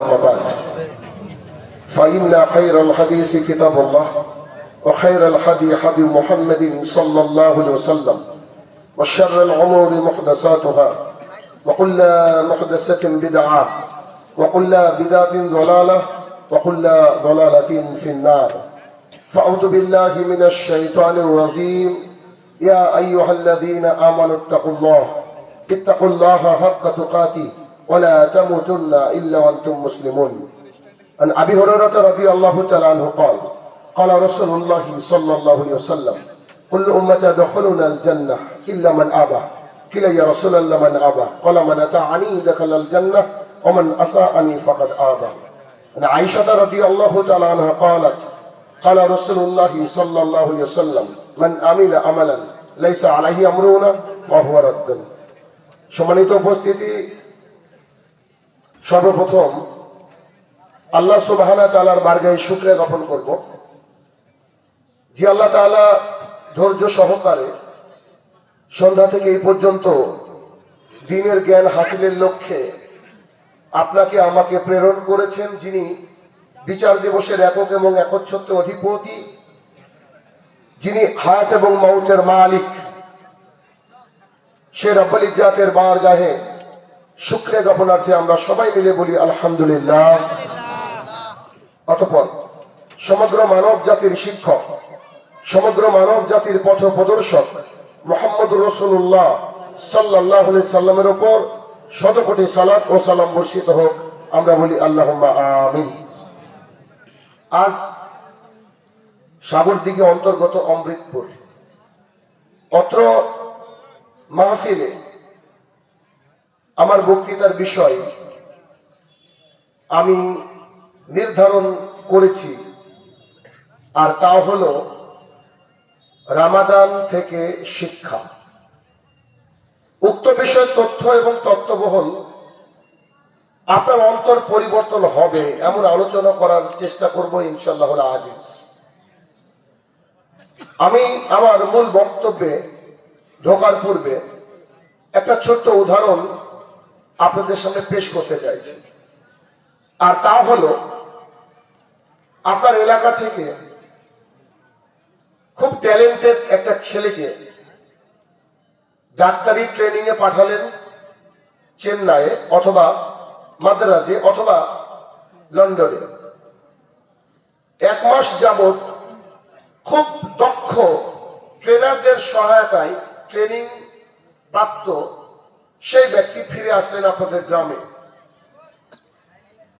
وبعد فإن خير الحديث كتاب الله وخير الهدي هدي محمد صلى الله عليه وسلم وشر الأمور محدثاتها وكل محدثة بدعة وكل بدعة ضلالة وكل ضلالة في النار فأعوذ بالله من الشيطان الرجيم يا أيها الذين آمنوا اتقوا الله حق تقاته ولا تموتن إلا وأنتم مسلمون. عن أبي هريرة رضي الله تعالى عنه قال رسول الله صلى الله عليه وسلم كل أمة يدخلون الجنة إلا من أبى قيل يا رسول الله من أبى قال من أطاعني دخل الجنة ومن أساءني فقد أبى. عن عائشة رضي الله تعالى عنها قال رسول الله صلى الله عليه وسلم من عمل عملا ليس عليه أمرنا فهو رد. সম্মানিত উপস্থিতি, সর্বপ্রথম আল্লাহ সুবহানাহু ওয়া তাআলার বারগাহে শুকরিয়া জ্ঞাপন করব যে আল্লাহ তাআলা ধৈর্য সহকারে সন্ধ্যা থেকে এই পর্যন্ত দ্বীনের জ্ঞান হাসিলের লক্ষ্যে আপনাকে আমাকে প্রেরণ করেছেন, যিনি বিচার দিবসের একক এবং একচ্ছত্র অধিপতি, যিনি হায়াত এবং মউতের মালিক, সে রব্বুল ইজ্জাতের বারগাহে শুকরিয়া জ্ঞাপনার্থে আমরা সবাই মিলে বলি আলহামদুলিল্লাহ। অতঃপর সমগ্র মানব জাতির শিক্ষক, সমগ্র মানব জাতির পথ প্রদর্শক মুহাম্মদুর রাসূলুল্লাহ সাল্লাল্লাহু আলাইহি সাল্লামের উপর শতকোটি সালাত ও সালাম বর্ষিত হোক, আমরা বলি আল্লাহুম্মা আমিন। আজ সাগরদিঘি অন্তর্গত অমৃতপুর অত্র মাহফিলে আমার বক্তৃতার বিষয় আমি নির্ধারণ করেছি, আর তা হলো রামাদান থেকে শিক্ষা। উক্ত বিষয়ের তথ্য এবং তত্ত্ববহন আপনার অন্তর পরিবর্তন হবে এমন আলোচনা করার চেষ্টা করব ইনশাআল্লাহ আজিজ। আমি আমার মূল বক্তব্যে ঢোকার পূর্বে একটা ছোট্ট উদাহরণ আপনাদের সামনে পেশ করতে চাইছি, আর তা হলো আপনার এলাকা থেকে খুব ট্যালেন্টেড একটা ছেলেকে ডাক্তারি ট্রেনিং এ পাঠালেন চেন্নাইয়ে অথবা মাদ্রাজে অথবা লন্ডনে। 1 মাস যাবত খুব দক্ষ ট্রেনারদের সহায়তায় ট্রেনিং প্রাপ্ত সেই ব্যক্তি ফিরে আসলেন আপনাদের গ্রামে।